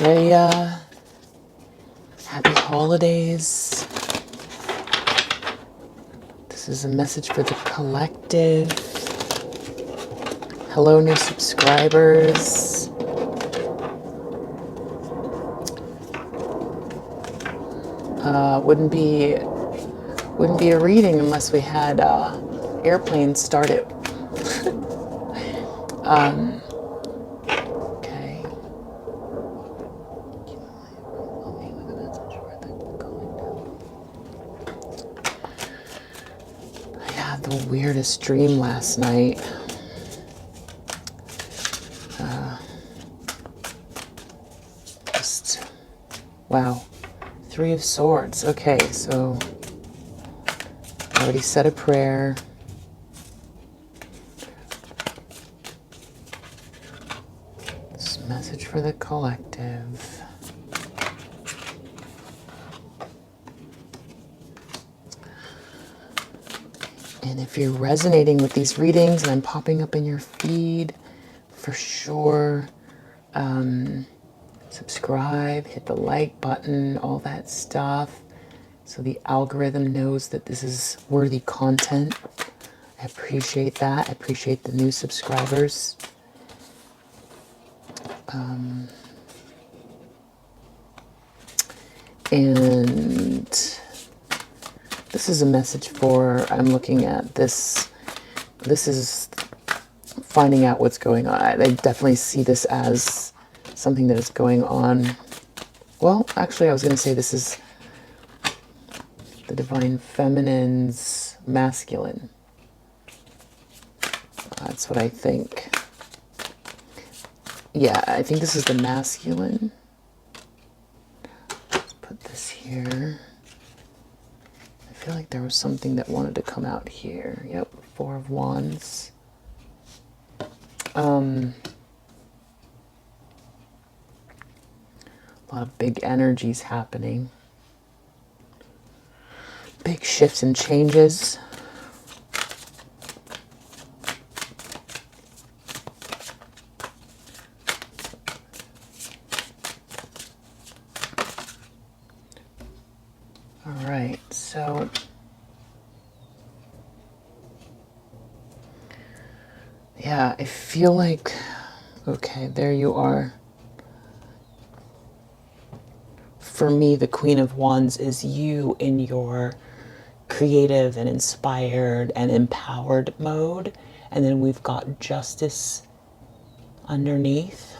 say happy holidays. This is a message for the collective. Hello, new subscribers. Wouldn't be a reading unless we had airplanes started. Okay. I had the weirdest dream last night. Wow. 3 of Swords. Okay, so I already said a prayer. This message for the collective. And if you're resonating with these readings and I'm popping up in your feed, for sure, subscribe, hit the like button, all that stuff, so the algorithm knows that this is worthy content. I appreciate that. I appreciate the new subscribers. And this is a message for, I'm looking at this. This is finding out what's going on. I definitely see this as something that is going on. Well, actually, I was going to say this is the Divine Feminine's masculine. That's what I think. Yeah, I think this is the masculine. Let's put this here. I feel like there was something that wanted to come out here. Yep, 4 of Wands. A lot of big energies happening. Big shifts and changes. All right, so yeah, I feel like, okay, there you are. For me, the Queen of Wands is you in your creative and inspired and empowered mode. And then we've got Justice underneath.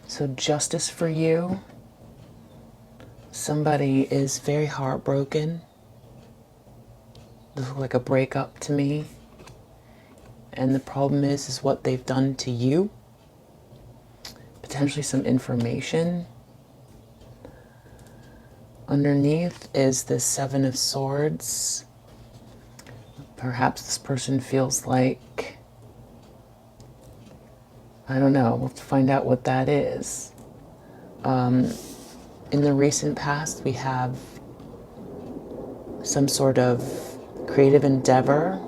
So justice for you. Somebody is very heartbroken. This looks like a breakup to me. And the problem is what they've done to you. Potentially some information. Underneath is the 7 of Swords. Perhaps this person feels like, I don't know, we'll have to find out what that is. In the recent past, we have some sort of creative endeavor,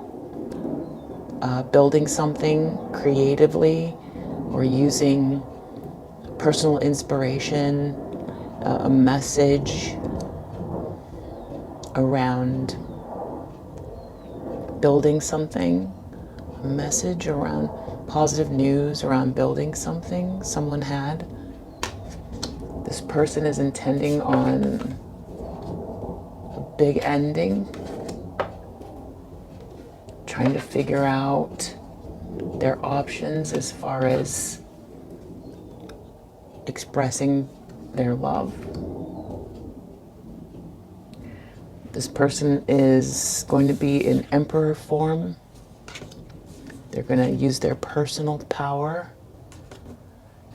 building something creatively, or using personal inspiration, a message around building something, a message around positive news around building something someone had. This person is intending on a big ending, trying to figure out their options as far as expressing their love. This person is going to be in Emperor form. They're going to use their personal power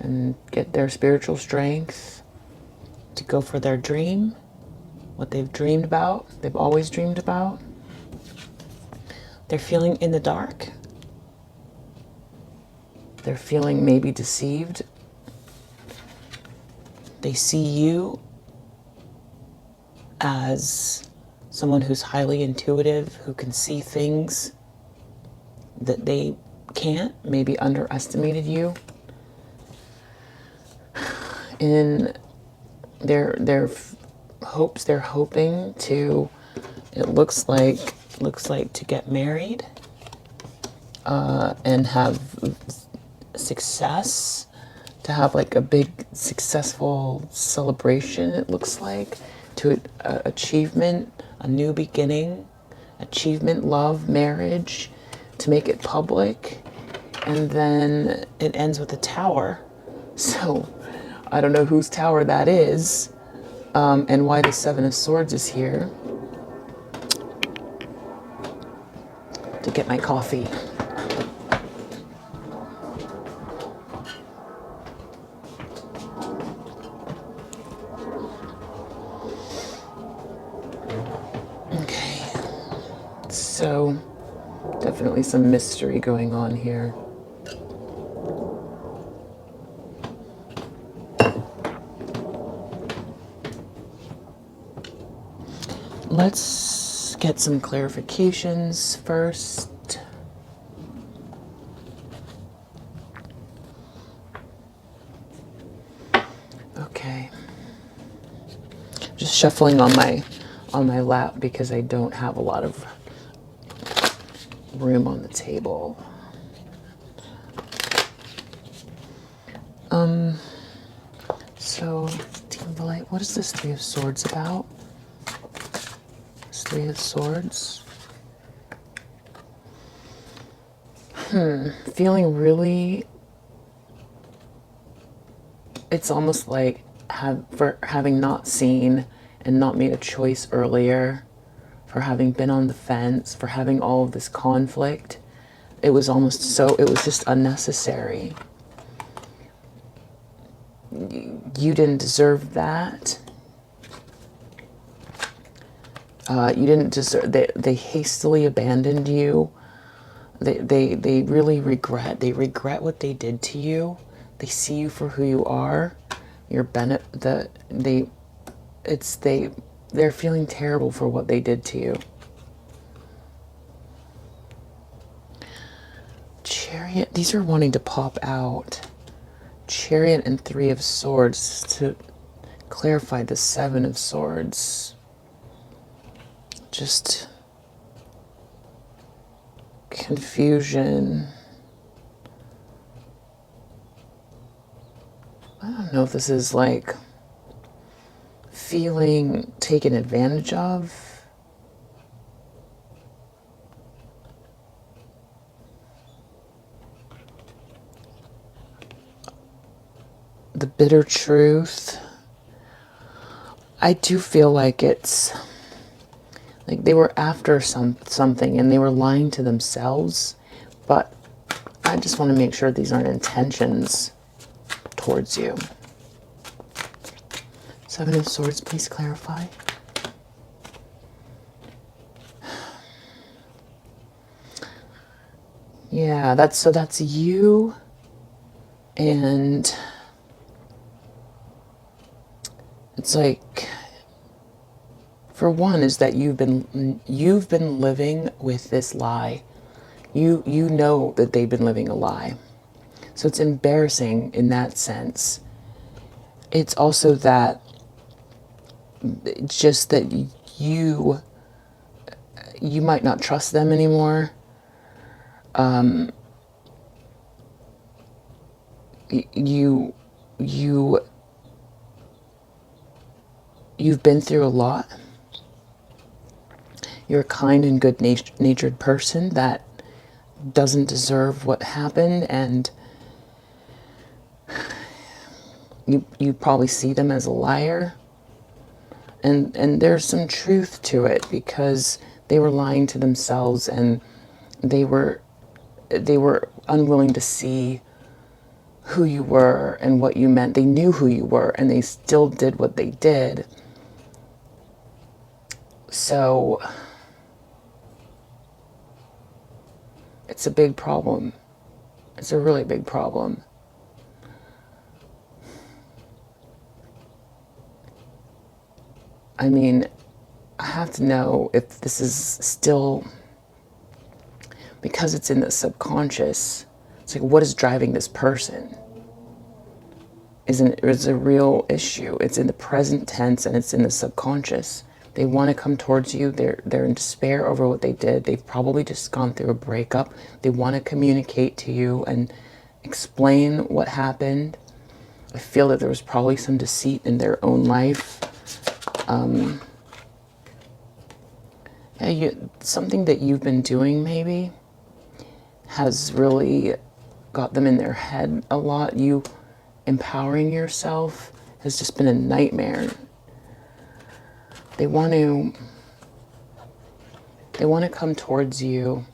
and get their spiritual strength to go for their dream, what they've dreamed about, they've always dreamed about. They're feeling in the dark. They're feeling maybe deceived. They see you as someone who's highly intuitive, who can see things that they can't, maybe underestimated you. in their hopes. They're hoping to, it looks like to get married and have success, to have like a big successful celebration, it looks like, to achievement, a new beginning, achievement, love, marriage, to make it public. And then it ends with a tower. So I don't know whose tower that is, and why the Seven of Swords is here. To get my coffee. Okay, so definitely some mystery going on here. Let's get some clarifications first. Okay. Just shuffling on my lap because I don't have a lot of room on the table. So Team of the Light, what is this Three of Swords about? This Three of Swords. Feeling really, it's almost like for having not seen and not made a choice earlier, for having been on the fence, for having all of this conflict. It was almost so, it was just unnecessary. You didn't deserve that. You didn't deserve, they hastily abandoned you. They really regret, what they did to you. They see you for who you are. They're feeling terrible for what they did to you. Chariot, these are wanting to pop out. Chariot and Three of Swords to clarify the Seven of Swords. Just confusion. I don't know if this is like feeling taken advantage of. The bitter truth. I do feel like it's like they were after something and they were lying to themselves, but I just want to make sure these aren't intentions towards you. Seven of Swords, please clarify. Yeah, that's you, and it's like, for one, is that you've been living with this lie. You know that they've been living a lie. So it's embarrassing in that sense. It's also that just that you might not trust them anymore. You've been through a lot. You're a kind and good-natured person that doesn't deserve what happened, and you probably see them as a liar. And there's some truth to it, because they were lying to themselves, and they were unwilling to see who you were and what you meant. They knew who you were, and they still did what they did. So it's a big problem. It's a really big problem. I mean, I have to know if this is still, because it's in the subconscious, it's like, what is driving this person? is a real issue. It's in the present tense and it's in the subconscious. They want to come towards you. They're in despair over what they did. They've probably just gone through a breakup. They want to communicate to you and explain what happened. I feel that there was probably some deceit in their own life. Something that you've been doing maybe has really got them in their head a lot. You empowering yourself has just been a nightmare. They want to come towards you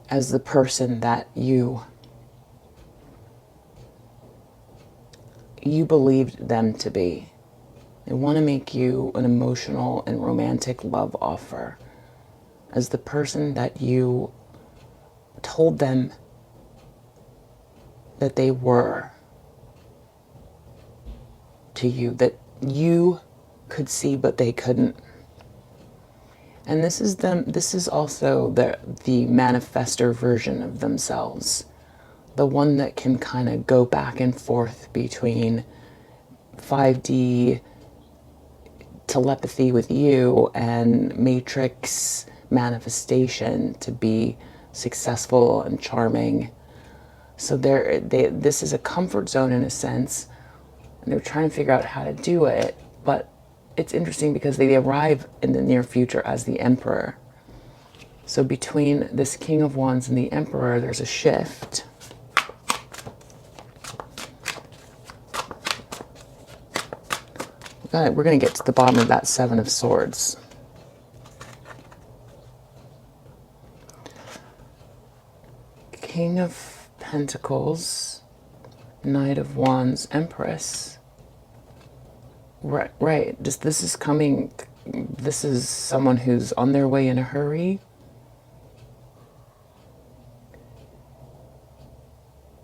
as the person that you believed them to be. They want to make you an emotional and romantic love offer as the person that you told them that they were to you, that you could see but they couldn't. And this is also the manifestor version of themselves, the one that can kind of go back and forth between 5D telepathy with you and matrix manifestation to be successful and charming. So this is a comfort zone in a sense, and they're trying to figure out how to do it. But it's interesting because they arrive in the near future as the Emperor. So between this King of Wands and the Emperor, there's a shift. We're going to get to the bottom of that Seven of Swords. King of Pentacles, Knight of Wands, Empress. Right. This is coming. This is someone who's on their way in a hurry.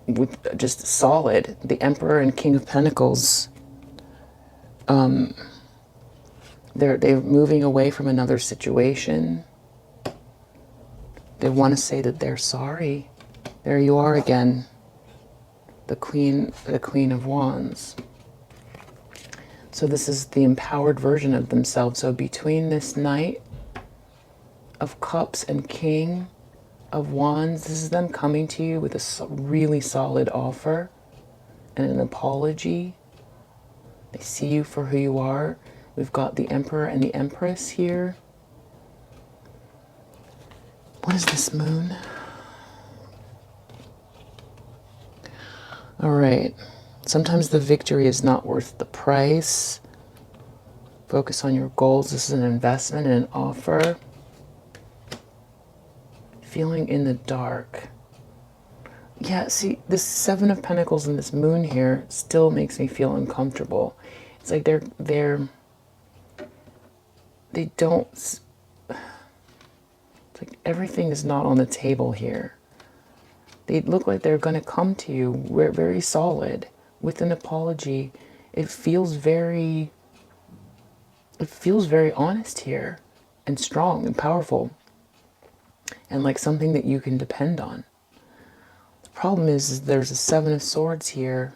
With just solid. The Emperor and King of Pentacles. They're moving away from another situation. They want to say that they're sorry. There you are again. The Queen of Wands. So this is the empowered version of themselves. So between this Knight of Cups and King of Wands, this is them coming to you with a really solid offer and an apology. They see you for who you are. We've got the Emperor and the Empress here. What is this moon? All right. Sometimes the victory is not worth the price. Focus on your goals. This is an investment and an offer. Feeling in the dark. Yeah, see, this Seven of Pentacles and this moon here still makes me feel uncomfortable. It's like they don't, it's like everything is not on the table here. They look like they're going to come to you. We're very solid with an apology. It feels very honest here and strong and powerful and like something that you can depend on. The problem is there's a Seven of Swords here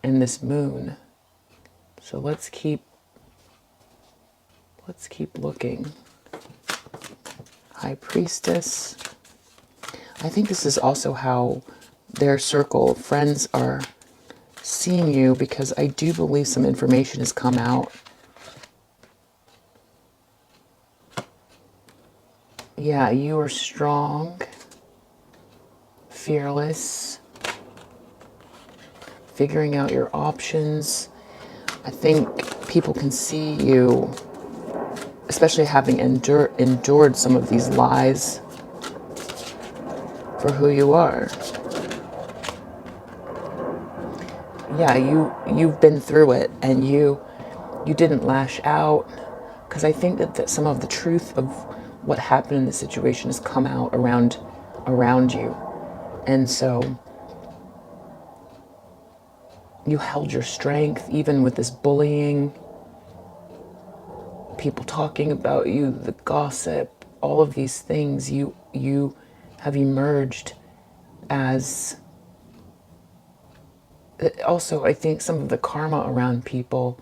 and this moon. So let's keep looking. High Priestess. I think this is also how their circle of friends are seeing you, because I do believe some information has come out. Yeah, you are strong, fearless, figuring out your options. I think people can see you, especially having endured some of these lies, for who you are. Yeah, you've been through it, and you didn't lash out, because I think that some of the truth of what happened in the situation has come out around you. And so you held your strength even with this bullying, people talking about you, the gossip, all of these things. You have emerged as Also, I think some of the karma around people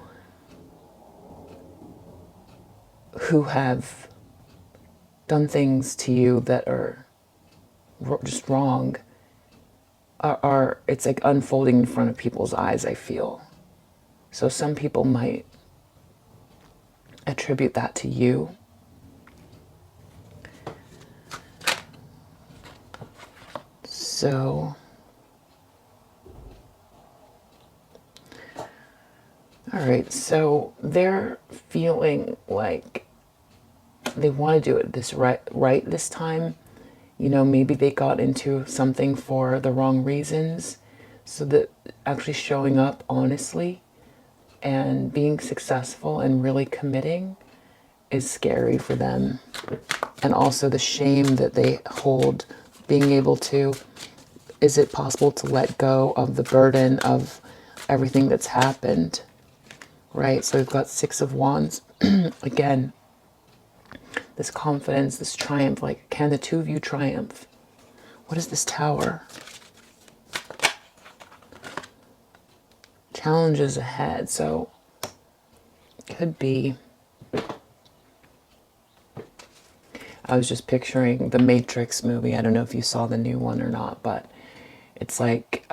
who have done things to you that are just wrong are it's like unfolding in front of people's eyes, I feel. So some people might attribute that to you. So, all right, so they're feeling like they want to do it this right this time. You know, maybe they got into something for the wrong reasons. So that actually showing up honestly and being successful and really committing is scary for them. And also the shame that they hold, being able to, is it possible to let go of the burden of everything that's happened? Right? So we've got Six of Wands. Again, this confidence, this triumph, like, can the two of you triumph? What is this Tower? Challenges ahead, so could be. I was just picturing the Matrix movie. I don't know if you saw the new one or not, but it's like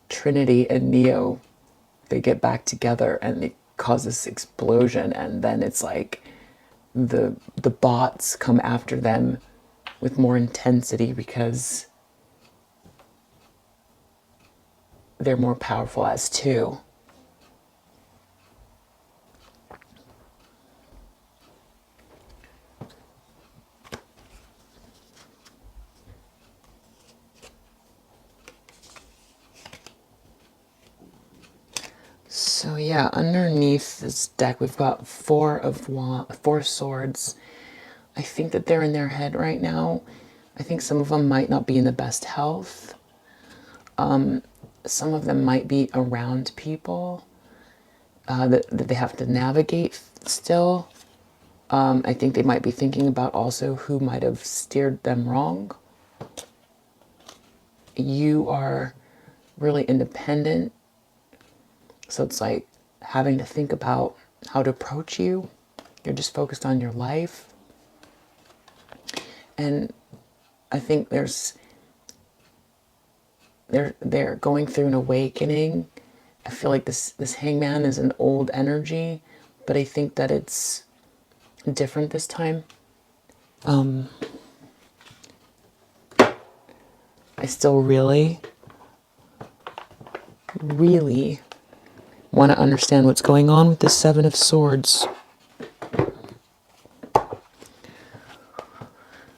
Trinity and Neo, they get back together and it causes this explosion, and then it's like the bots come after them with more intensity because they're more powerful as two. So yeah, underneath this deck we've got Four Swords. I think that they're in their head right now. I think some of them might not be in the best health. Some of them might be around people that they have to navigate still. I think they might be thinking about also who might have steered them wrong. You are really independent, so it's like having to think about how to approach you. You're just focused on your life. And I think they're going through an awakening. I feel like this Hangman is an old energy, but I think that it's different this time. I still really want to understand what's going on with the Seven of Swords.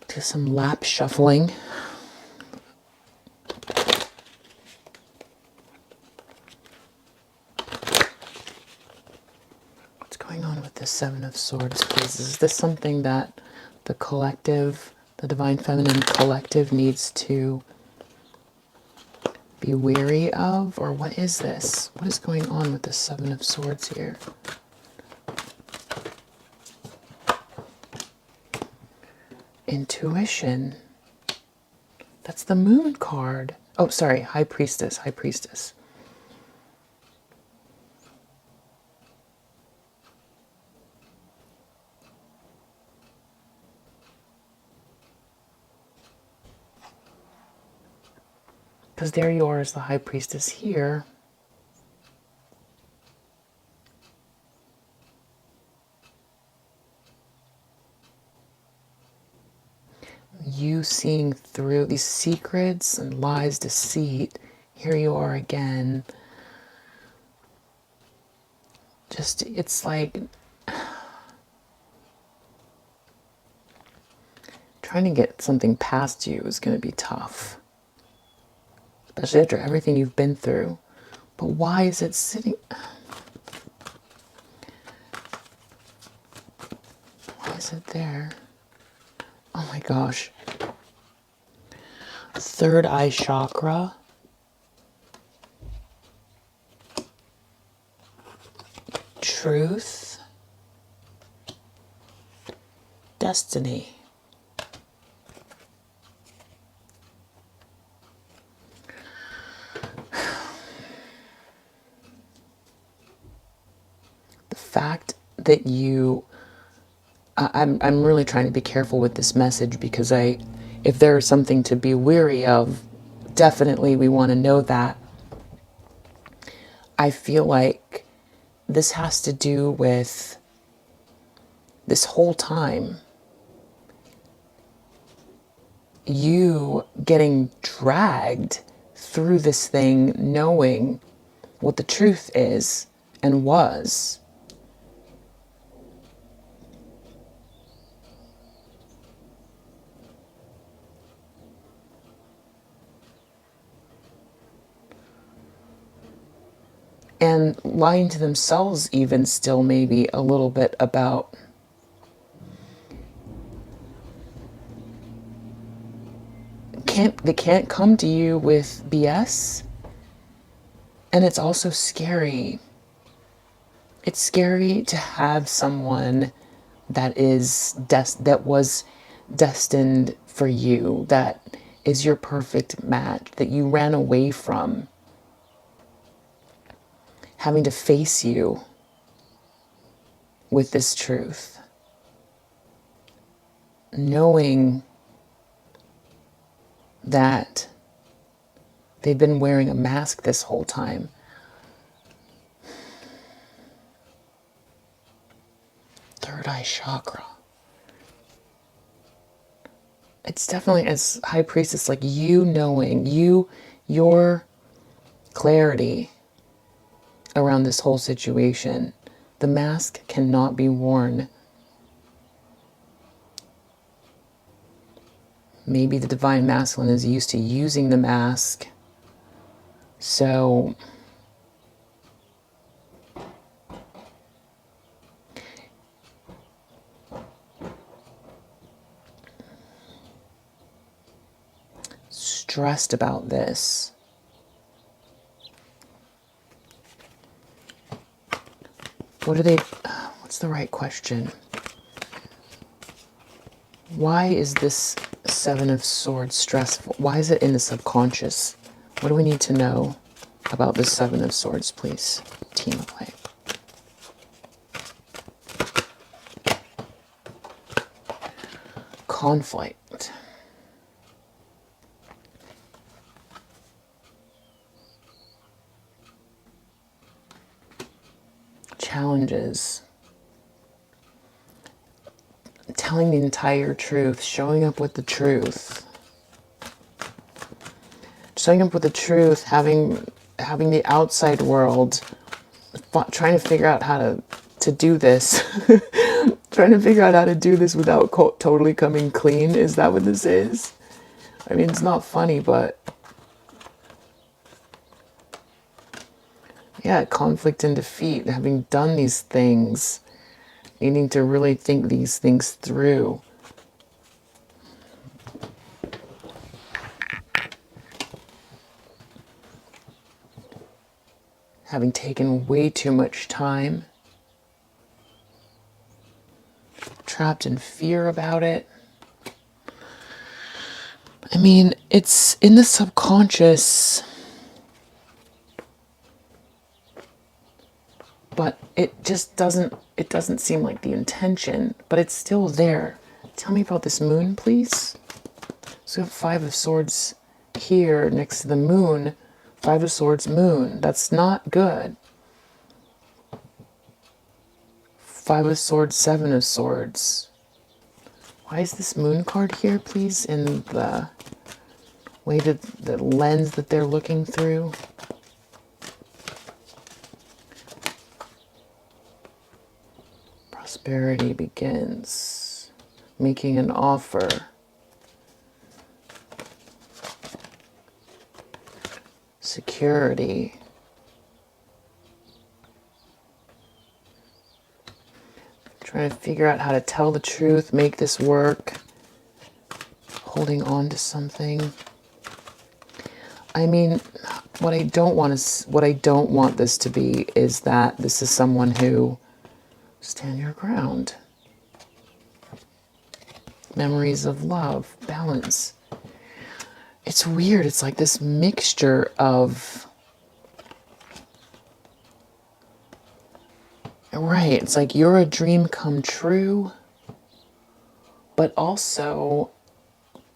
Do some lap shuffling. What's going on with the Seven of Swords, please? Is this something that the collective, the Divine Feminine collective, needs to be wary of? Or what is this? What is going on with the Seven of Swords here? Intuition. That's the Moon card. Oh, sorry, High Priestess, High Priestess. Because there you are as the High Priestess here. You seeing through these secrets and lies, deceit. Here you are again. Just, it's like trying to get something past you is going to be tough. Especially after everything you've been through. But why is it sitting? Why is it there? Oh my gosh. Third eye chakra. Truth. Destiny. The fact that I'm really trying to be careful with this message, because if there's something to be weary of, definitely we want to know that. I feel like this has to do with this whole time you getting dragged through this thing, knowing what the truth is and was. And lying to themselves even still, maybe a little bit, about they can't come to you with BS. And it's also scary. It's scary to have someone that was destined for you, that is your perfect match, that you ran away from, having to face you with this truth, knowing that they've been wearing a mask this whole time. Third eye chakra. It's definitely, as High Priestess, like you knowing, your clarity around this whole situation. The mask cannot be worn. Maybe the Divine Masculine is used to using the mask. So stressed about this. What's the right question? Why is this Seven of Swords stressful? Why is it in the subconscious? What do we need to know about the Seven of Swords, please? Team of Light. Conflict. Challenges. Telling the entire truth, showing up with the truth. Showing up with the truth, having the outside world trying to figure out how to do this. Trying to figure out how to do this without totally coming clean. Is that what this is? I mean, it's not funny, but yeah, conflict and defeat, having done these things, needing to really think these things through. Having taken way too much time. Trapped in fear about it. I mean, it's in the subconscious, but it doesn't seem like the intention, but it's still there. Tell me about this moon, please. So we have Five of Swords here next to the moon. Five of Swords, moon. That's not good. Five of Swords, Seven of Swords. Why is this moon card here, please, in the way that the lens that they're looking through? Prosperity begins. Making an offer. Security. Trying to figure out how to tell the truth, make this work. Holding on to something. I mean, what I don't want this to be is that this is someone who stand your ground. Memories of love, balance. It's weird. It's like this mixture of Right. It's like you're a dream come true, but also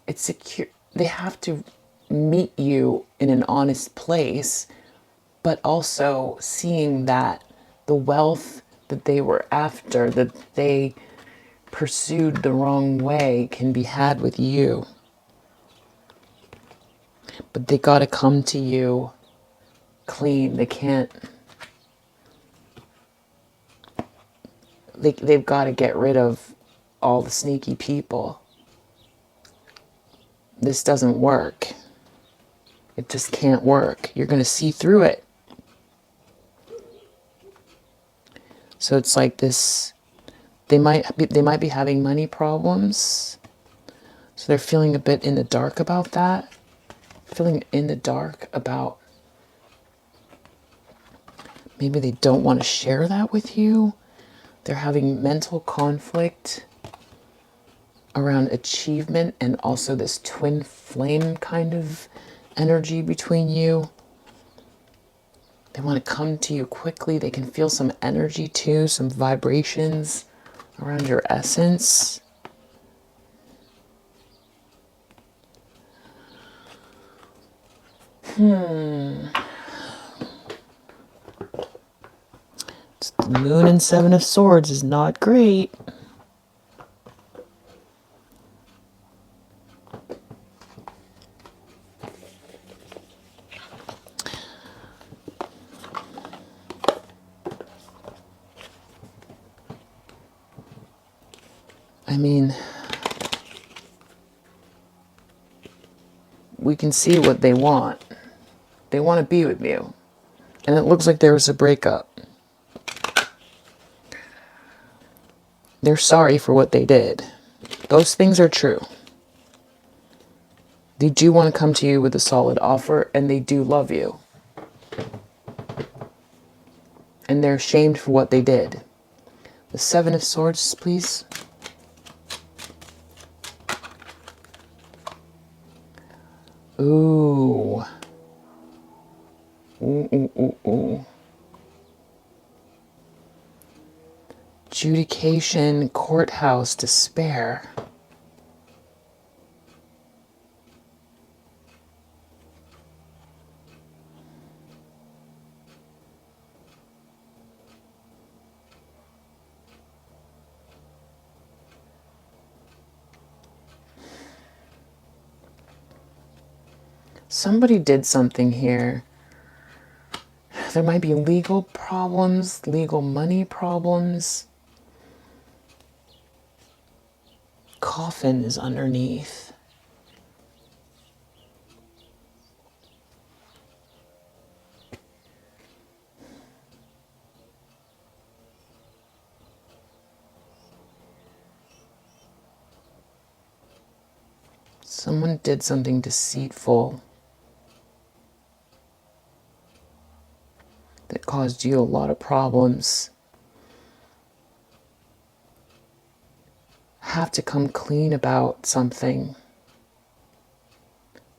it's secure. They have to meet you in an honest place, but also seeing that the wealth that they were after, that they pursued the wrong way, can be had with you. But they got to come to you clean. They can't, they've got to get rid of all the sneaky people. This doesn't work. It just can't work. You're going to see through it. So it's like this, they might be having money problems. So they're feeling a bit in the dark about that. Feeling in the dark about maybe they don't want to share that with you. They're having mental conflict around achievement and also this twin flame kind of energy between you. They want to come to you quickly. They can feel some energy too, some vibrations around your essence. The Moon and Seven of Swords is not great. I mean, we can see what they want. They want to be with you. And it looks like there was a breakup. They're sorry for what they did. Those things are true. They do want to come to you with a solid offer, and they do love you. And they're ashamed for what they did. The Seven of Swords, please. Ooh. Ooh, ooh, ooh, ooh. Adjudication, courthouse, despair. Somebody did something here. There might be legal problems, legal money problems. Coffin is underneath. Someone did something deceitful that caused you a lot of problems. Have to come clean about something.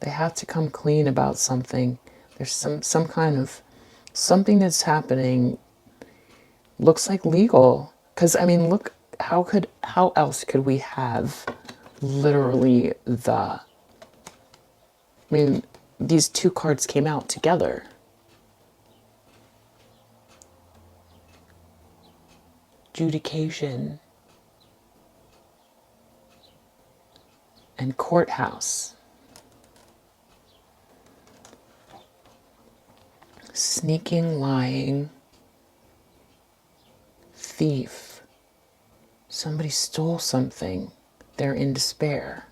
They have to come clean about something. There's some kind of something that's happening. Looks like legal. Because, I mean, look, how else could we have literally I mean, these two cards came out together. Adjudication and courthouse. Sneaking, lying, thief. Somebody stole something. They're in despair.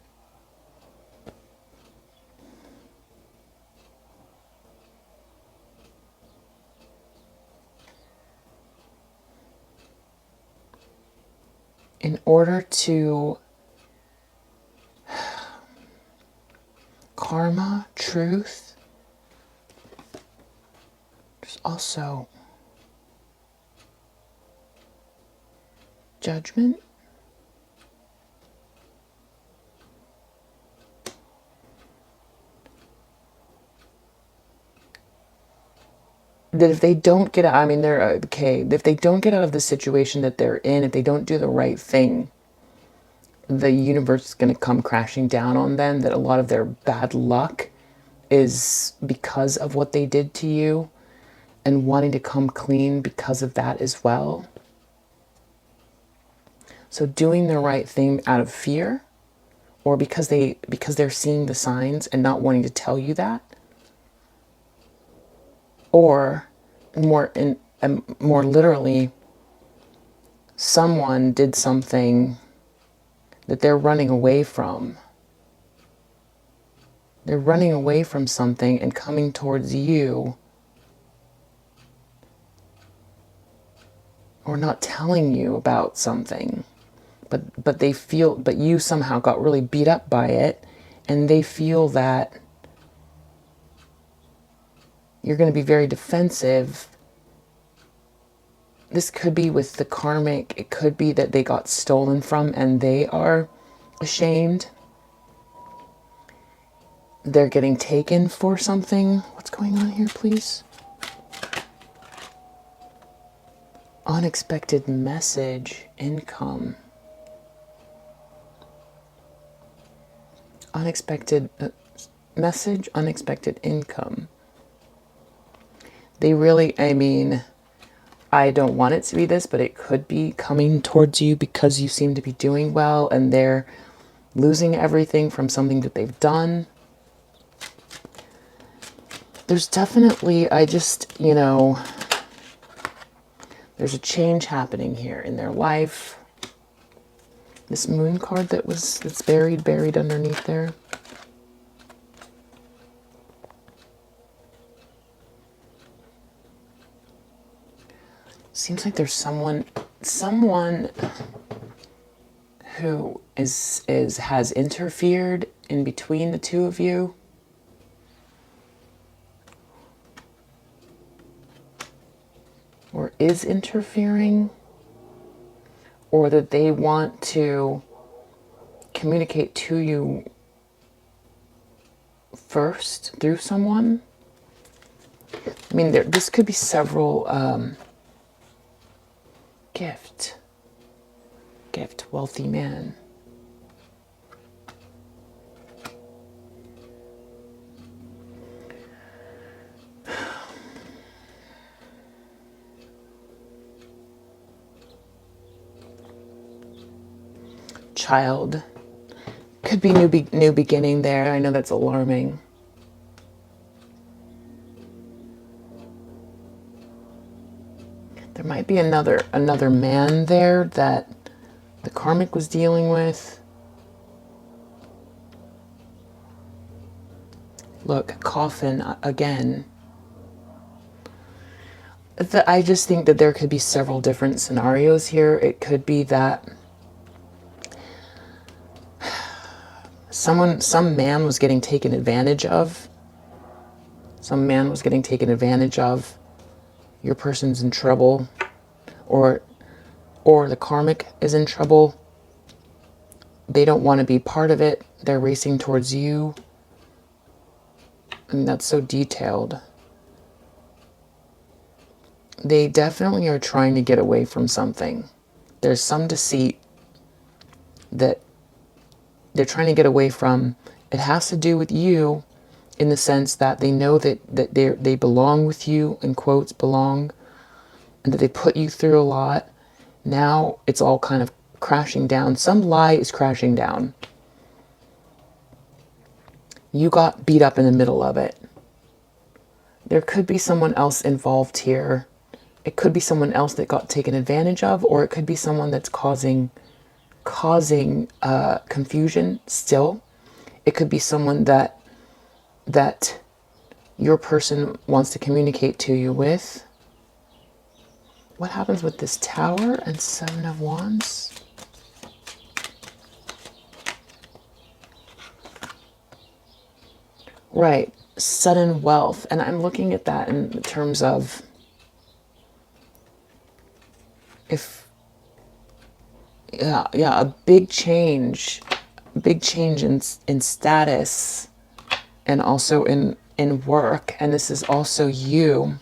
In order to karma, truth, there's also judgment. that if they don't get out, I mean, they're okay. If they don't get out of the situation that they're in, if they don't do the right thing, the universe is going to come crashing down on them. That a lot of their bad luck is because of what they did to you, and wanting to come clean because of that as well. So doing the right thing out of fear, or because they're seeing the signs and not wanting to tell you that, or more literally, someone did something that they're running away from. They're running away from something and coming towards you, or not telling you about something. But they feel, but you somehow got really beat up by it, and they feel that you're going to be very defensive. This could be with the karmic. It could be that they got stolen from and they are ashamed. They're getting taken for something. What's going on here, please? Unexpected message, income. Unexpected message, unexpected income. They really, I mean, I don't want it to be this, but it could be coming towards you because you seem to be doing well, and they're losing everything from something that they've done. There's definitely, there's a change happening here in their life. This moon card that's buried underneath there. Seems like there's someone who has interfered in between the two of you. Or is interfering, or that they want to communicate to you first through someone. I mean, this could be several. Gift, wealthy man. Child. Could be new beginning there. I know that's alarming. There might be another man there that the karmic was dealing with. Look, coffin again. I just think that there could be several different scenarios here. It could be that some man was getting taken advantage of. Some man was getting taken advantage of. Your person's in trouble, or the karmic is in trouble. They don't want to be part of it. They're racing towards you. And that's so detailed. They definitely are trying to get away from something. There's some deceit that they're trying to get away from. It has to do with you, in the sense that they know that they belong with you, in quotes, belong, and that they put you through a lot. Now it's all kind of crashing down. Some lie is crashing down. You got beat up in the middle of it. There could be someone else involved here. It could be someone else that got taken advantage of, or it could be someone that's causing confusion still. It could be someone that your person wants to communicate to you with. What happens with this Tower and Seven of Wands? Right, sudden wealth. And I'm looking at that in terms of a big change in status, and also in work. And this is also you.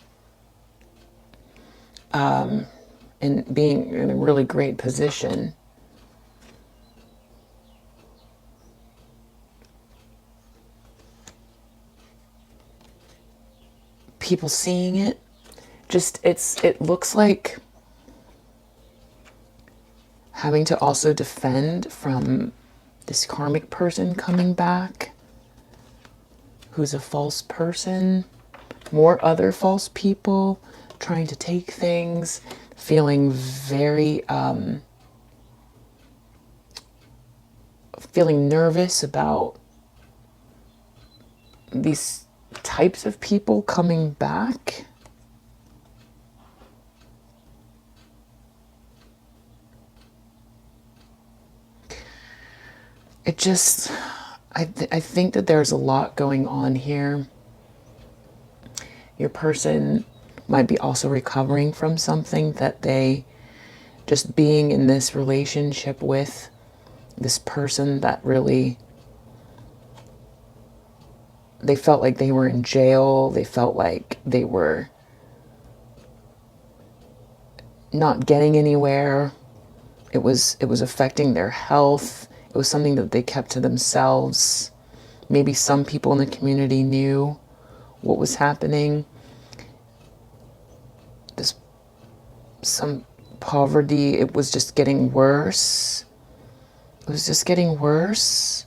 and being in a really great position. People seeing it, just it looks like having to also defend from this karmic person coming back, who's a false person, more other false people trying to take things, feeling very, feeling nervous about these types of people coming back. It just, I think that there's a lot going on here. Your person might be also recovering from something that they, just being in this relationship with this person that really, they felt like they were in jail. They felt like they were not getting anywhere. It was affecting their health. It was something that they kept to themselves. Maybe some people in the community knew what was happening. Some poverty, it was just getting worse. It was just getting worse.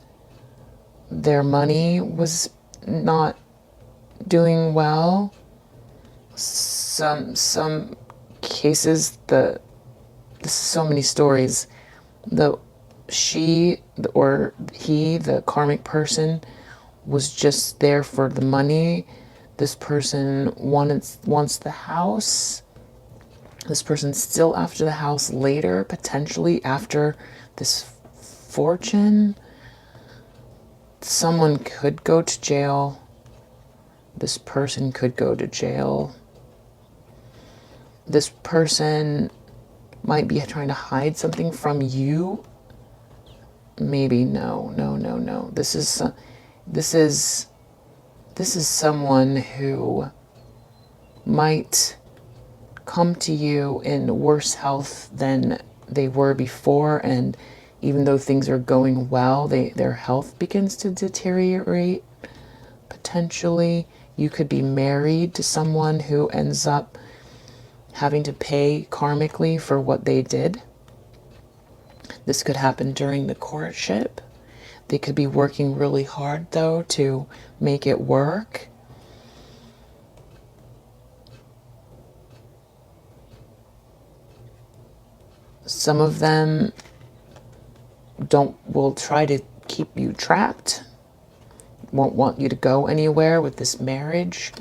Their money was not doing well. Some cases, this is so many stories. She or he, the karmic person, was just there for the money. This person wants the house. This person's still after the house later, potentially after this fortune. Someone could go to jail. This person could go to jail. This person might be trying to hide something from you. Maybe no. This is someone who might come to you in worse health than they were before, and even though things are going well, their health begins to deteriorate. Potentially, you could be married to someone who ends up having to pay karmically for what they did. This could happen during the courtship. They could be working really hard, though, to make it work. Some of them will try to keep you trapped, won't want you to go anywhere with this marriage,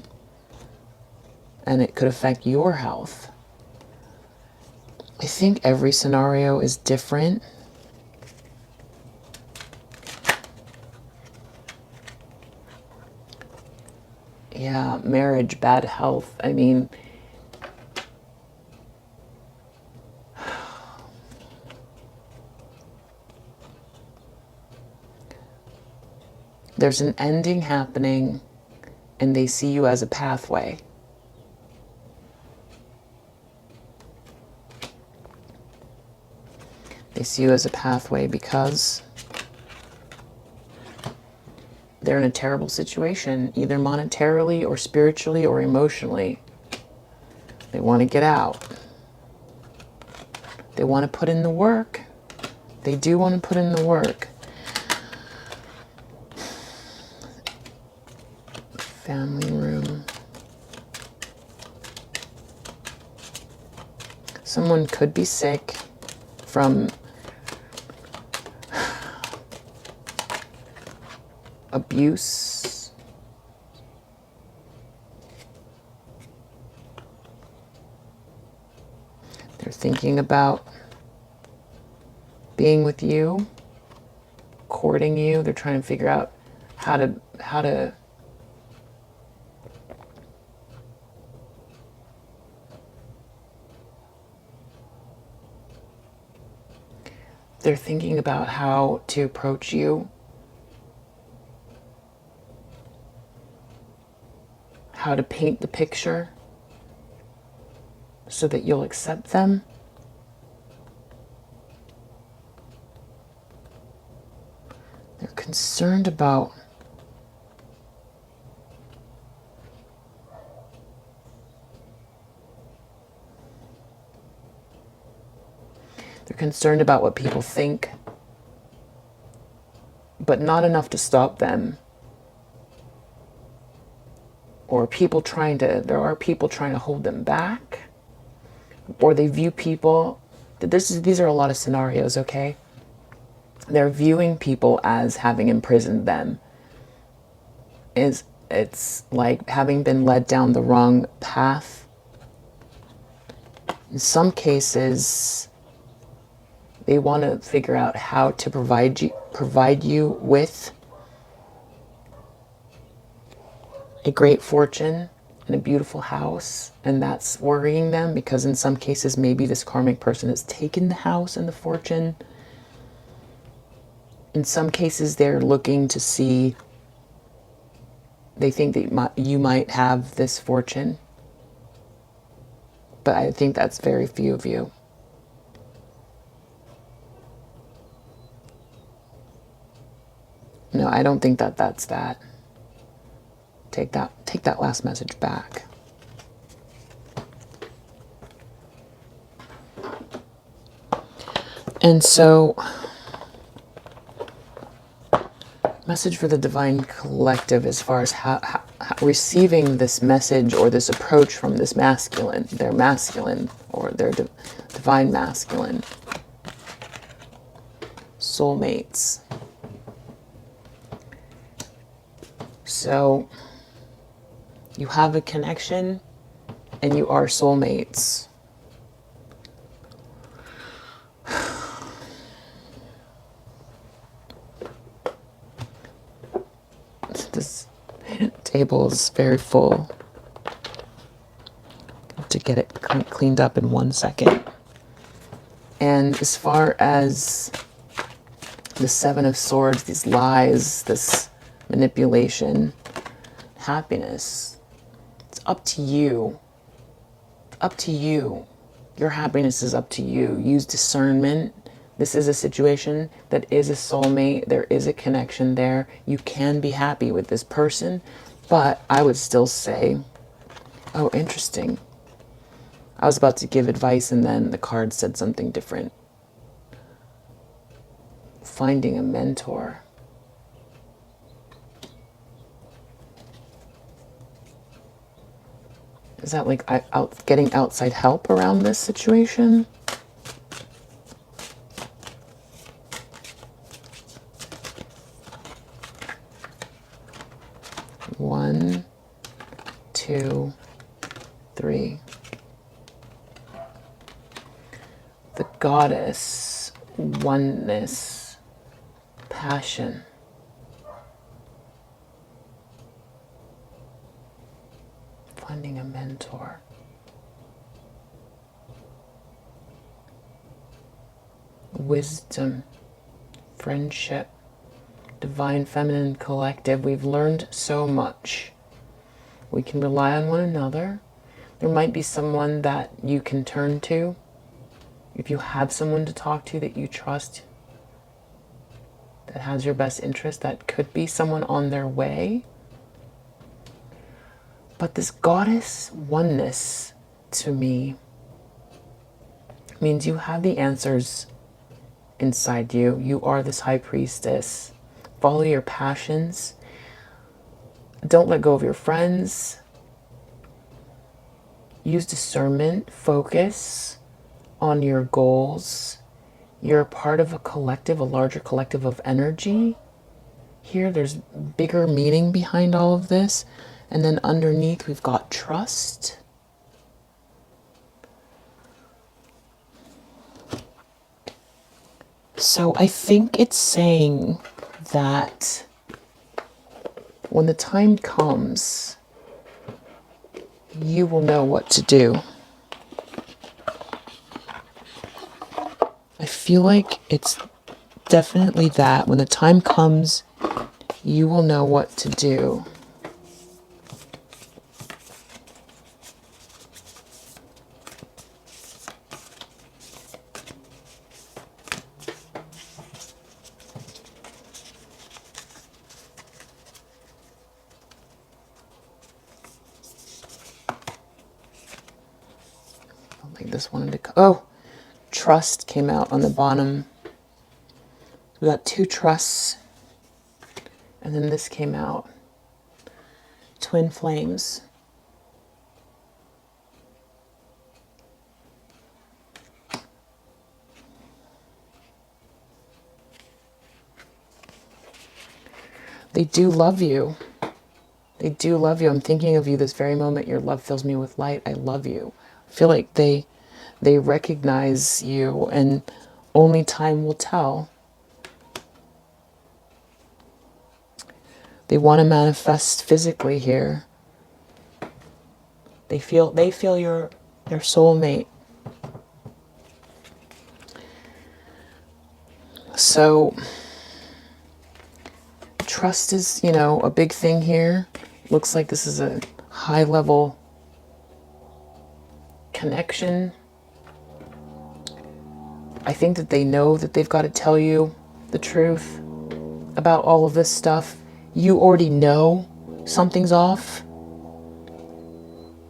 and it could affect your health. I think every scenario is different. Yeah, marriage, bad health. I mean, there's an ending happening, and they see you as a pathway. They see you as a pathway because they're in a terrible situation, either monetarily or spiritually or emotionally. They want to get out. They want to put in the work. They do want to put in the work. Family room. Someone could be sick from abuse. They're thinking about being with you, courting you. They're trying to figure out how to they're thinking about how to approach you, how to paint the picture, so that you'll accept them. They're concerned about what people think, but not enough to stop them. Or there are people trying to hold them back. Or they view people, these are a lot of scenarios, okay? They're viewing people as having imprisoned them. It's like having been led down the wrong path. In some cases, they want to figure out how to provide you with a great fortune and a beautiful house, and that's worrying them, because in some cases maybe this karmic person has taken the house and the fortune. In some cases they're looking to see, they think that you might have this fortune, but I think that's very few of you. No, I don't think that's that. Take that last message back. And so, message for the divine collective as far as how receiving this message or this approach from this masculine, their masculine or their divine masculine, soulmates. So, you have a connection and you are soulmates. This table is very full. Have to get it cleaned up in 1 second. And as far as the Seven of Swords, these lies, this manipulation, happiness, it's up to you. Up to you. Your happiness is up to you. Use discernment. This is a situation that is a soulmate. There is a connection there. You can be happy with this person, but I would still say, oh, interesting. I was about to give advice and then the card said something different. Finding a mentor. Is that like getting outside help around this situation? One, two, three. The goddess, oneness, passion. Finding a mentor. Wisdom, friendship, divine feminine collective. We've learned so much. We can rely on one another. There might be someone that you can turn to. If you have someone to talk to that you trust, that has your best interest, that could be someone on their way. But this goddess oneness to me means you have the answers inside you. You are this high priestess. Follow your passions. Don't let go of your friends. Use discernment. Focus on your goals. You're part of a collective, a larger collective of energy. Here, there's bigger meaning behind all of this. And then underneath, we've got trust. So I think it's saying that when the time comes, you will know what to do. I feel like it's definitely that. When the time comes, you will know what to do. like this wanted to, oh, trust came out on the bottom. We got 2 trusts, and then this came out, twin flames. They do love you. They do love you. I'm thinking of you this very moment. Your love fills me with light. I love you. I feel like they recognize you, and only time will tell. They want to manifest physically here. They feel your soulmate. So trust is, you know, a big thing here. Looks like this is a high level connection. I think that they know that they've got to tell you the truth about all of this stuff. You already know something's off.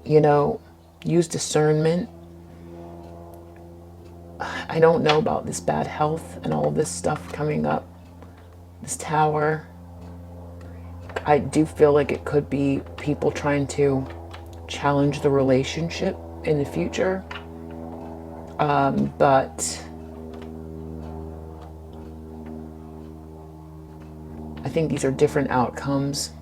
You know, use discernment. I don't know about this bad health and all of this stuff coming up. This tower. I do feel like it could be people trying to challenge the relationship in the future. But I think these are different outcomes.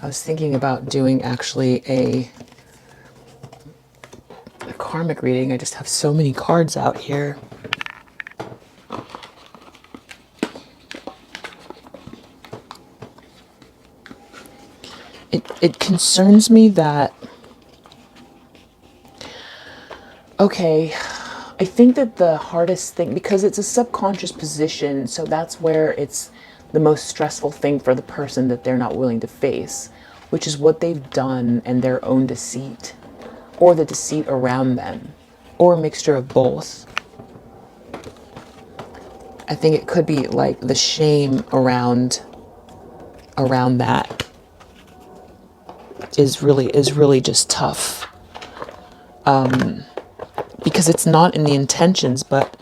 I was thinking about doing actually a karmic reading. I just have so many cards out here. It concerns me that, okay, I think that the hardest thing, because it's a subconscious position, so that's where it's the most stressful thing for the person that they're not willing to face, which is what they've done and their own deceit, or the deceit around them, or a mixture of both. I think it could be like the shame around that is really just tough, because it's not in the intentions, but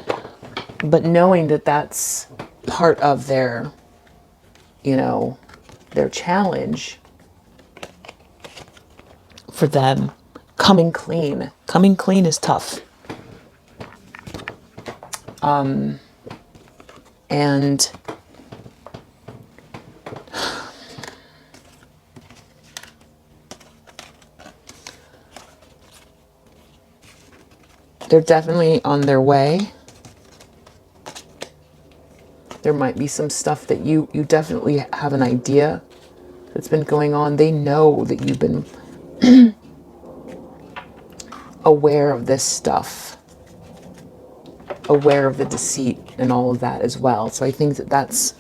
knowing that that's part of their, you know, their challenge for them. Coming clean is tough. And they're definitely on their way. There might be some stuff that you definitely have an idea that's been going on. They know that you've been aware of this stuff, aware of the deceit and all of that as well. So I think that that's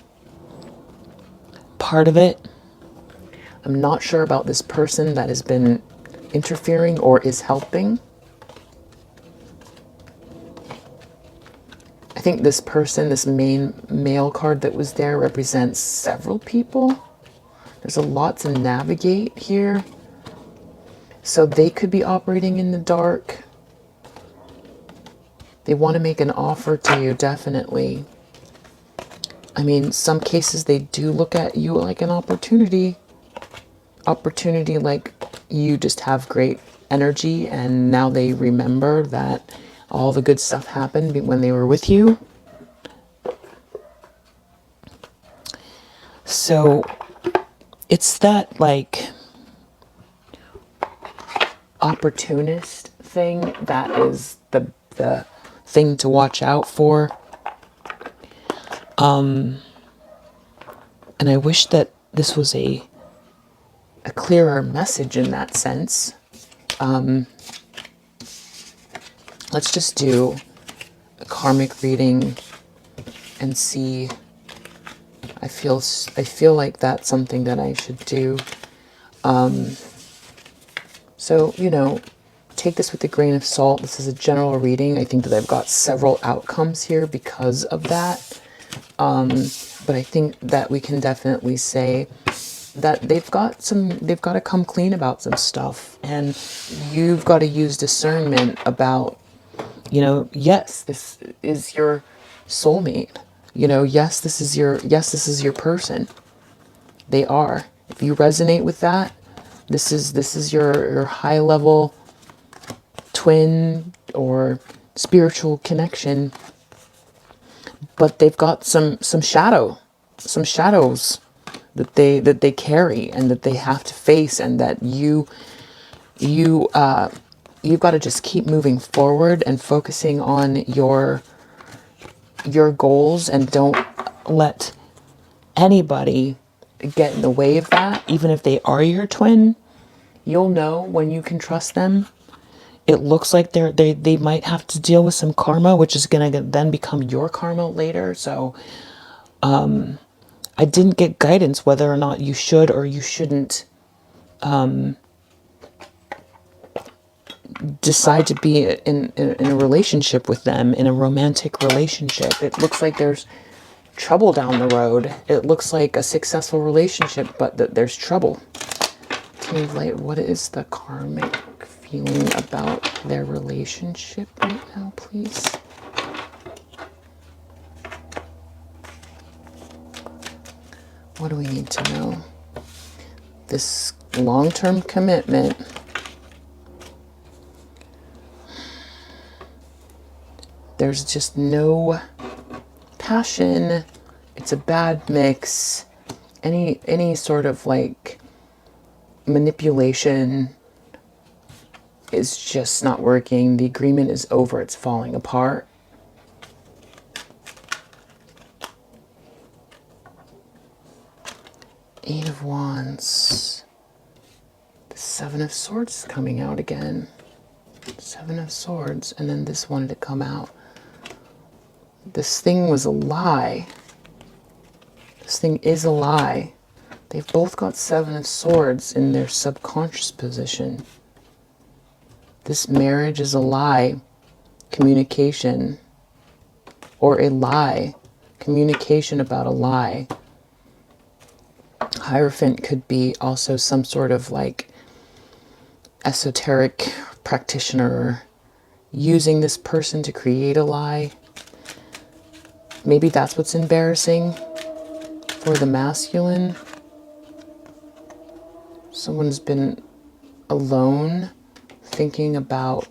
part of it. I'm not sure about this person that has been interfering or is helping. I think this person, this main male card that was there, represents several people. There's a lot to navigate here. So they could be operating in the dark. They want to make an offer to you, definitely. I mean, some cases they do look at you like an opportunity. Opportunity, like you just have great energy, and now they remember that all the good stuff happened when they were with you. So it's that like opportunist thing that is the thing to watch out for. And I wish that this was a clearer message in that sense. Let's just do a karmic reading and see. I feel like that's something that I should do. So, you know, take this with a grain of salt. This is a general reading. I think that I've got several outcomes here because of that. But I think that we can definitely say that they've got to come clean about some stuff, and you've got to use discernment about, yes, this is your soulmate. Yes, this is your person. They are. If you resonate with that, this is your high level twin or spiritual connection. But they've got some shadows that they carry and that they have to face, and that you've got to just keep moving forward and focusing on your goals, and don't let anybody get in the way of that. Even if they are your twin, you'll know when you can trust them. It looks like they might have to deal with some karma, which is going to then become your karma later. So I didn't get guidance whether or not you should or you shouldn't decide to be in a relationship with them, in a romantic relationship. It looks like there's trouble down the road. It looks like a successful relationship, but that there's trouble. What is the karmic feeling about their relationship right now, please? What do we need to know? This long-term commitment. There's just no passion. It's a bad mix. Any sort of like manipulation is just not working. The agreement is over. It's falling apart. Eight of Wands. The Seven of Swords is coming out again. Seven of Swords. And then this wanted to come out. This thing was a lie. This thing is a lie. They've both got Seven of Swords in their subconscious position. This marriage is a lie. Communication. Or a lie. Communication about a lie. Hierophant could be also some sort of like esoteric practitioner using this person to create a lie. Maybe that's what's embarrassing for the masculine. Someone's been alone thinking about,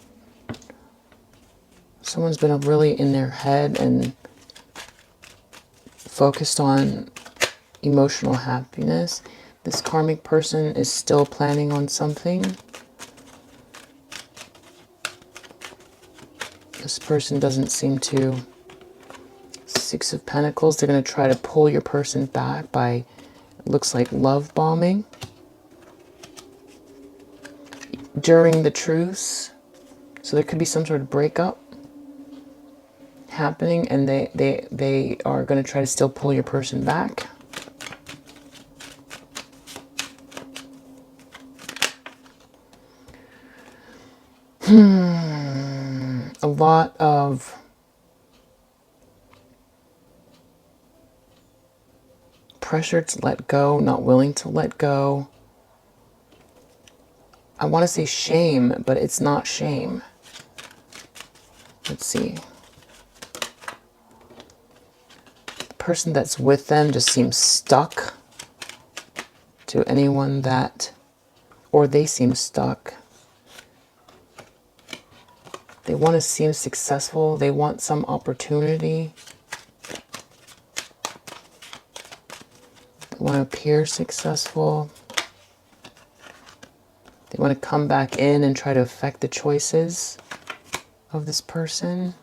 someone's been really in their head and focused on emotional happiness. This karmic person is still planning on something. This person doesn't seem to. Six of Pentacles, they're going to try to pull your person back by, it looks like, love bombing during the truce. So there could be some sort of breakup happening, and they are going to try to still pull your person back. A lot of pressure to let go, not willing to let go. I want to say shame, but it's not shame. Let's see. The person that's with them just seems stuck to anyone that, or they seem stuck. They want to seem successful. They want some opportunity. They want to appear successful. They want to come back in and try to affect the choices of this person.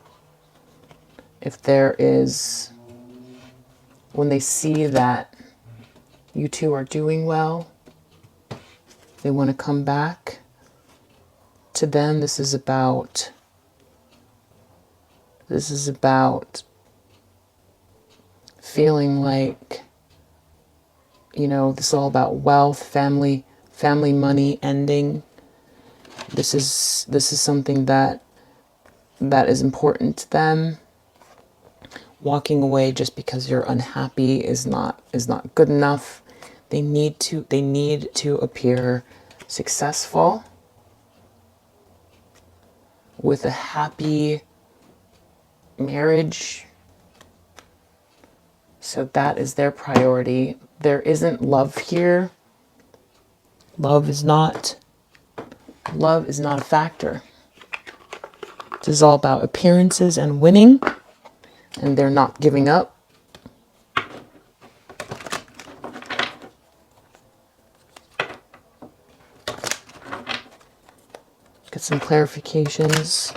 If there is, when they see that you two are doing well, they want to come back. To them, this is about feeling like, this is all about wealth, family money ending. This is something that is important to them. Walking away just because you're unhappy is not good enough. They need to appear successful with a happy marriage. So that is their priority. There isn't love here. Love is not a factor. This is all about appearances and winning, and they're not giving up. Get some clarifications.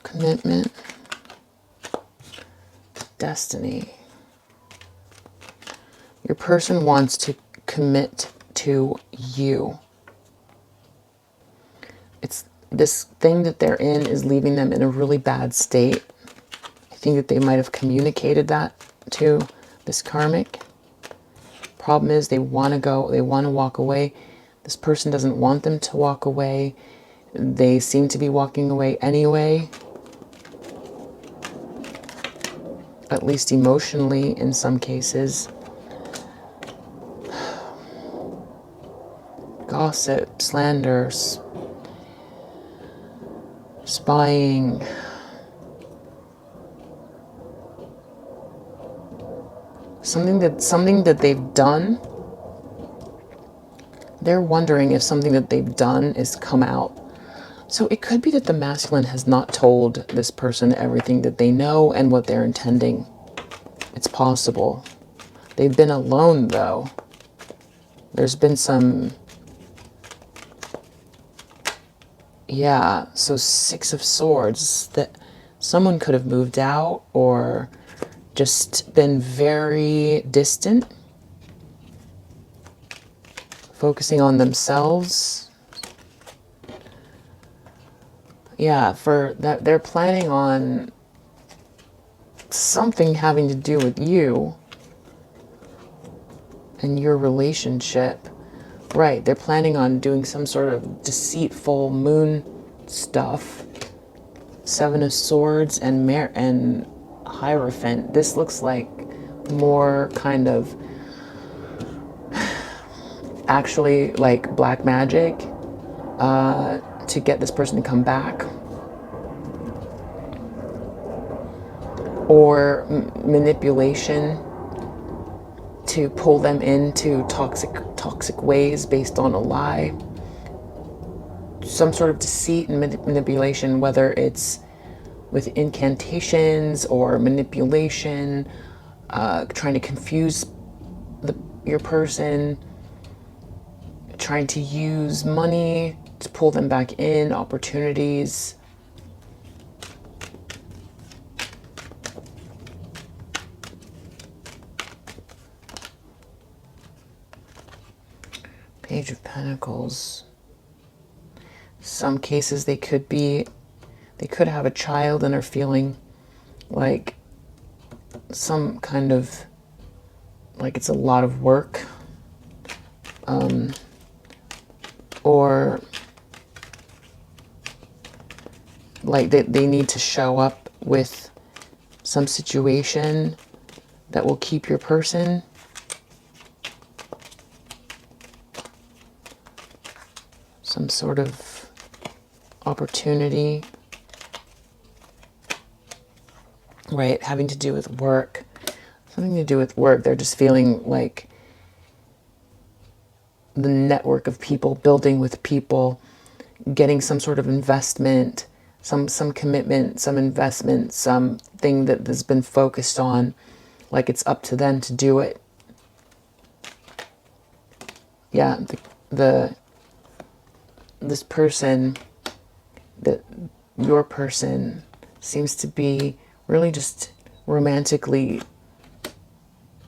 Commitment. Destiny. Your person wants to commit to you. It's this thing that they're in is leaving them in a really bad state. I think that they might have communicated that to this karmic. Problem is they want to go, they want to walk away. This person doesn't want them to walk away. They seem to be walking away anyway. At least emotionally in some cases. Gossip, slanders, spying. Something that they've done. They're wondering if something that they've done is come out. So it could be that the masculine has not told this person everything that they know and what they're intending. It's possible. They've been alone though. There's been some... Yeah, so 6 of Swords, that someone could have moved out or just been very distant, focusing on themselves. Yeah, for that they're planning on something having to do with you and your relationship. Right, they're planning on doing some sort of deceitful moon stuff. 7 of Swords and Hierophant. This looks like more kind of actually like black magic to get this person to come back. Or manipulation to pull them into toxic ways based on a lie. Some sort of deceit and manipulation, whether it's with incantations or manipulation, trying to confuse your person, trying to use money to pull them back in, opportunities. Page of Pentacles. Some cases they could have a child and are feeling like some kind of, like it's a lot of work. Or like they need to show up with some situation that will keep your person. Some sort of opportunity. Right, having to do with work. Something to do with work. They're just feeling like the network of people, building with people, getting some sort of investment, some commitment, some investment, something that has been focused on, like it's up to them to do it. Yeah, this person, your person, seems to be really just romantically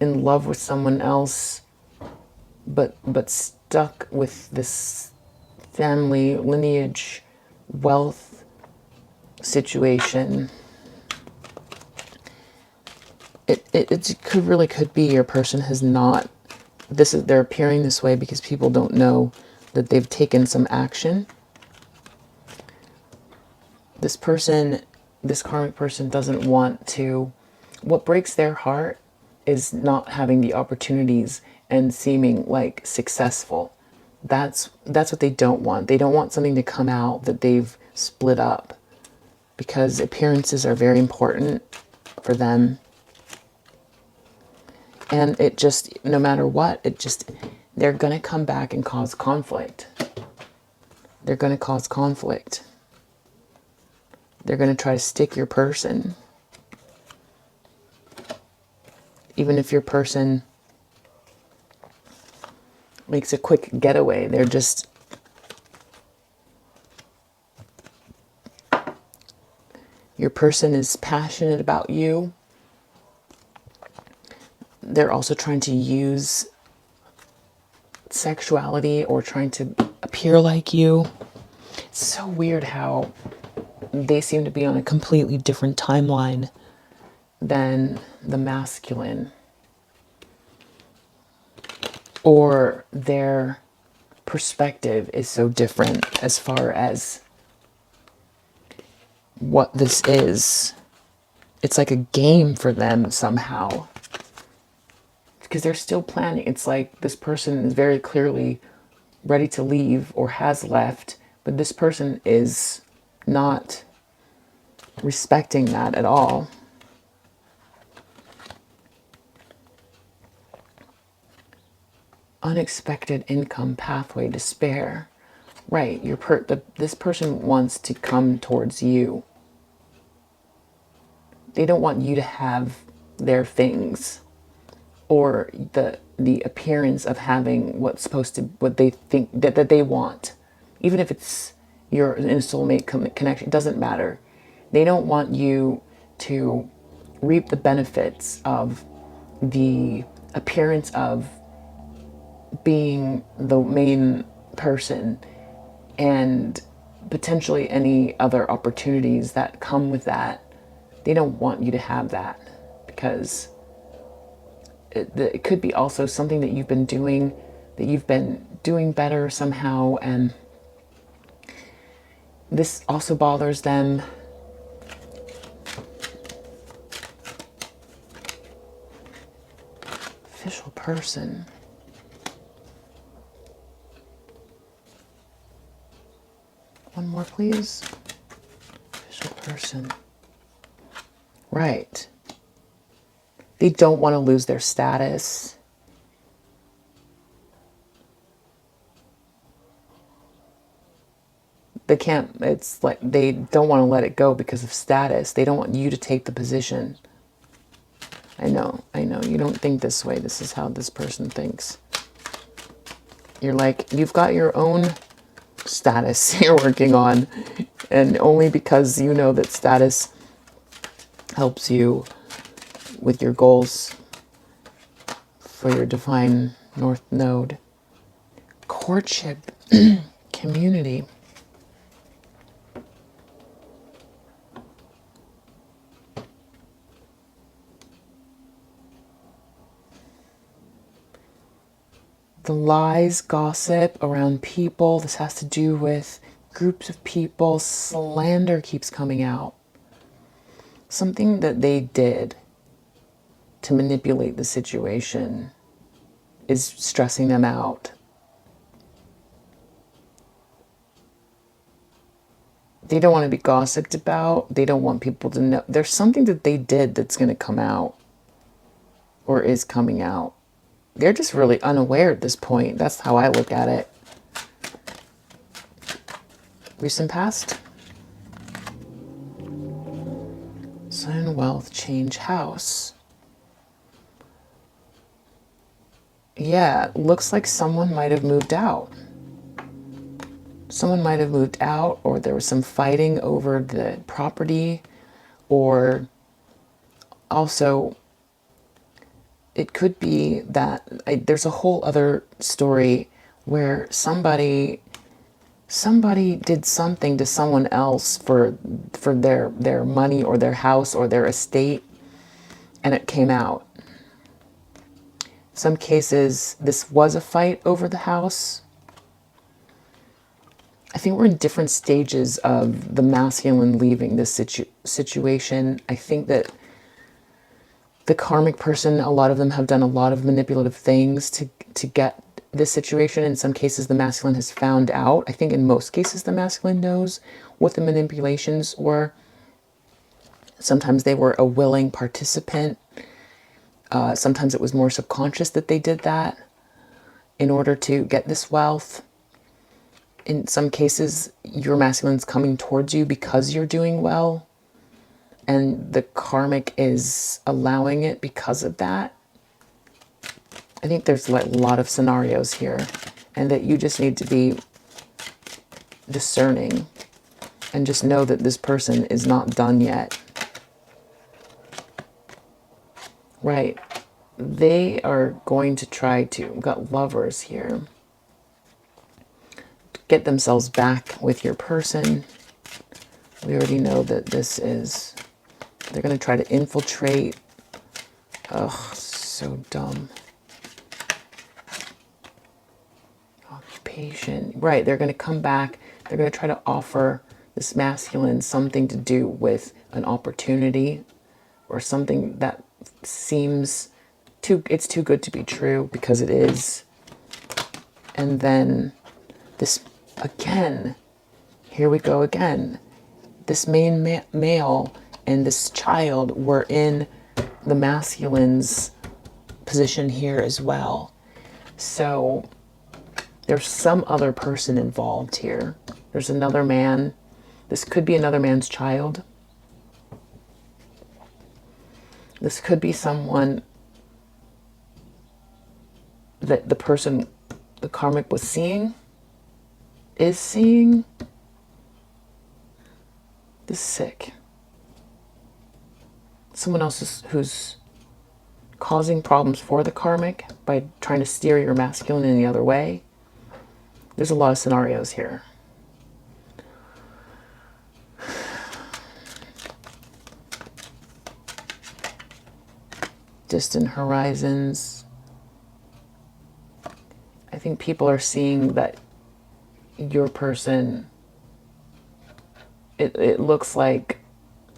in love with someone else, but stuck with this family lineage wealth situation. it could really could be your person has not, they're appearing this way because people don't know that they've taken some action. This person, this karmic person doesn't want to, what breaks their heart is not having the opportunities and seeming like successful. That's what they don't want. They don't want something to come out that they've split up, because appearances are very important for them. And it just, no matter what, they're going to come back and cause conflict. They're going to cause conflict. They're going to try to stick your person. Even if your person makes a quick getaway, they're just, your person is passionate about you. They're also trying to use sexuality or trying to appear like you. It's so weird how they seem to be on a completely different timeline than the masculine. Or their perspective is so different as far as what this is. It's like a game for them somehow, because they're still planning. It's like this person is very clearly ready to leave or has left, but this person is not respecting that at all. Unexpected income pathway, despair. Right, this person wants to come towards you. They don't want you to have their things, or the appearance of having what they think that they want. Even if it's you're in a soulmate connection, it doesn't matter. They don't want you to reap the benefits of the appearance of being the main person and potentially any other opportunities that come with that. They don't want you to have that, because it could be also something that you've been doing better somehow, and this also bothers them. Official person. One more, please. Official person. Right. They don't want to lose their status. They can't, it's like they don't want to let it go because of status. They don't want you to take the position. I know, you don't think this way. This is how this person thinks. You're like, you've got your own status you're working on, and only because you know that status helps you with your goals for your divine north node. Courtship community. The lies, gossip around people. This has to do with groups of people. Slander keeps coming out. Something that they did to manipulate the situation is stressing them out. They don't want to be gossiped about. They don't want people to know. There's something that they did that's going to come out, or is coming out. They're just really unaware at this point. That's how I look at it. Recent past. Sun, wealth, change, house. Yeah, looks like someone might have moved out. Someone might have moved out, or there was some fighting over the property, or also it could be that there's a whole other story where somebody did something to someone else for their money or their house or their estate, and it came out. Some cases, this was a fight over the house. I think we're in different stages of the masculine leaving this situation. I think that the karmic person, a lot of them have done a lot of manipulative things to get this situation. In some cases, the masculine has found out. I think in most cases, the masculine knows what the manipulations were. Sometimes they were a willing participant. Sometimes it was more subconscious that they did that in order to get this wealth. In some cases, your masculine's coming towards you because you're doing well, and the karmic is allowing it because of that. I think there's like a lot of scenarios here, and that you just need to be discerning and just know that this person is not done yet. Right. They are going to try to, we've got lovers here, get themselves back with your person. We already know that this is, they're going to try to infiltrate. Ugh, so dumb. Occupation. Right, they're going to come back. They're going to try to offer this masculine something to do with an opportunity or something that seems it's too good to be true, because it is. And then this, again, here we go again. This main male and this child were in the masculine's position here as well. So there's some other person involved here. There's another man. This could be another man's child. This could be someone that the person, the karmic was seeing, is seeing. This is sick. Someone else who's causing problems for the karmic by trying to steer your masculine in the other way. There's a lot of scenarios here. Distant horizons. I think people are seeing that your person, it looks like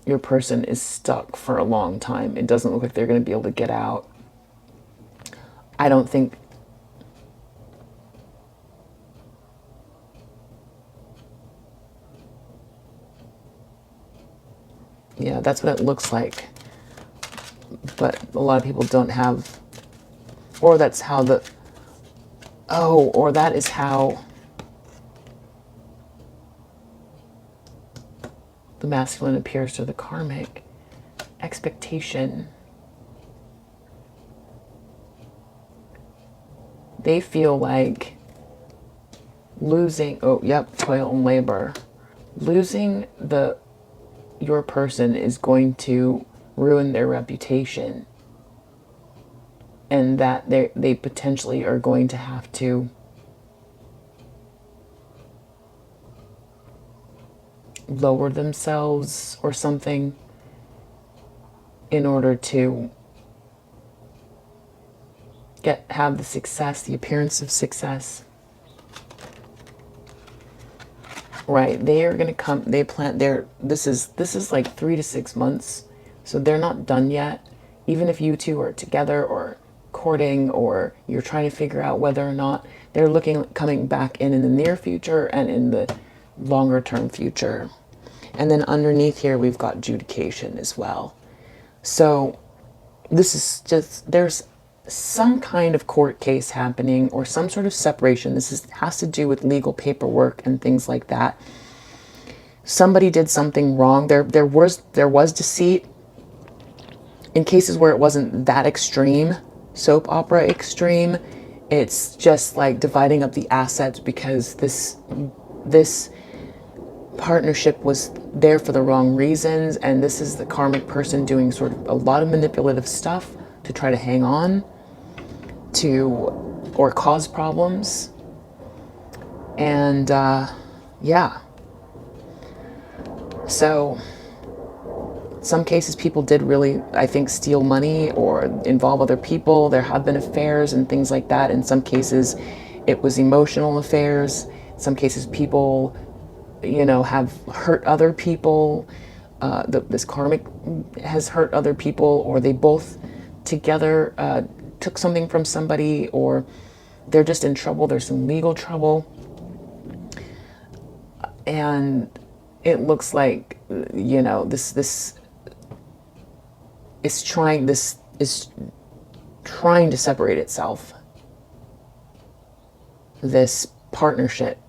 your person is stuck for a long time. It doesn't look like they're going to be able to get out. I don't think, yeah, that's what it looks like. But a lot of people don't have, or that's how the, oh, or that is how the masculine appears to the karmic. Expectation. They feel like losing, oh, yep, toil and labor. Losing your person is going to ruin their reputation. And that they potentially are going to have to lower themselves or something in order to have the success, the appearance of success. Right, they are going to come, they plant this is like 3 to 6 months, so they're not done yet. Even if you two are together or courting, or you're trying to figure out whether or not, they're coming back in the near future and in the longer term future. And then underneath here we've got adjudication as well. So this is just, there's some kind of court case happening or some sort of separation. This has to do with legal paperwork and things like that. Somebody did something wrong. There was deceit. In cases where it wasn't that extreme, soap opera extreme, it's just like dividing up the assets because this partnership was there for the wrong reasons, and this is the karmic person doing sort of a lot of manipulative stuff to try to hang on to or cause problems. And yeah, so Some cases people did really, I think, steal money or involve other people. There have been affairs and things like that. In some cases, it was emotional affairs. In some cases, people, you know, have hurt other people. This karmic has hurt other people, or they both together took something from somebody, or they're just in trouble. There's some legal trouble. And it looks like, you know, this is trying to separate itself. This partnership.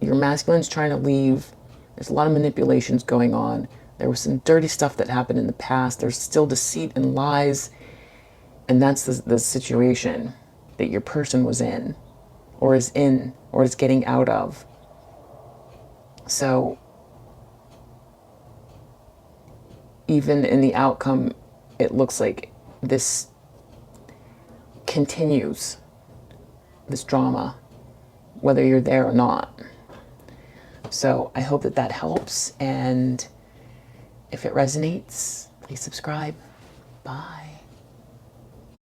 Your masculine's trying to leave. There's a lot of manipulations going on. There was some dirty stuff that happened in the past. There's still deceit and lies. And that's the situation that your person was in, or is getting out of. So even in the outcome, it looks like this continues, this drama, whether you're there or not. So I hope that helps, and if it resonates, please subscribe. Bye.